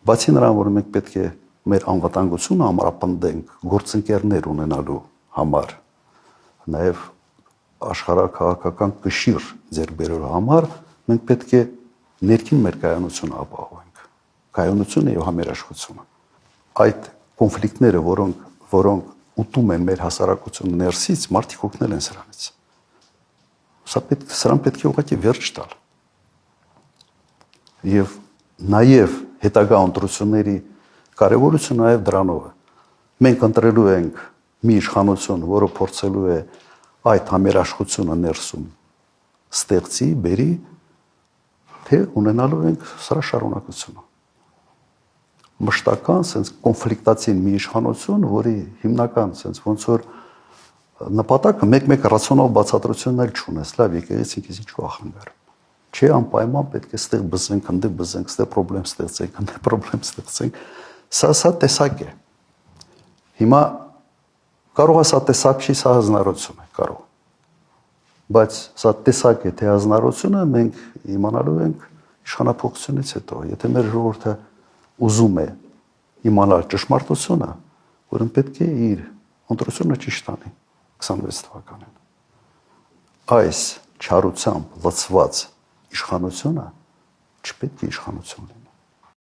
Բացի նրան, որ մենք պետք է մեր անվտանգությունը ամրապնդենք գործընկերներ ունենալու համար, նաև աշխարհաքաղաքական կշիռ ձեռք բերելու համար, մենք պետք է ներքին մեր կայունությունը ապահովենք, կայունությունը եւ համերաշխությունը։ Այդ կոնֆլիկտները, որոնք ուտում են մեր հասարակությունը ներսից, մարդիկ օգնել են սրանից։ Սրան պետք է ուղղակի վերջ տալ։ Եվ նաև հետագա ընտրությունների կարևորությունը նաև դրանով է։ Մենք ընտրելու ենք մի իշխանություն, որը փորձելու է այդ համերաշխությունը ներսում ստեղծի, բերի, թե ունենալու ենք սրա շարունակությունը։ Մշտական, sense կոնֆլիկտացին մի իշխանություն, որի հիմնական sense ոնց որ նպատակը մեկ-մեկ ռացիոնալ բացատրությունն էլ չունես, լավ, եկեղեցին քեզ ինչու ախանգարում։ Չէ, անպայման պետք է ստեղ բզենք, ընդ բզենք, ստեղ պրոբլեմ ստեղծենք, ընդ պրոբլեմ ստեղծենք։ Սա տեսակ է։ Հիմա կարող է սա տեսակ չի, սա հանրություն է, կարող։ Բայց սա տեսակ է, թե հանրությունը մենք իմանալու ենք իշխանափոխությունից հետո, եթե մեր ժողովուրդը ուզում է իմանալ ճշմարտությունը, որն պետք է իր ընտրությունը ճիշտ անի 26 թվականին։ Այս չարությամբ լցված իշխանությունը չպետք է իշխանություն լինի։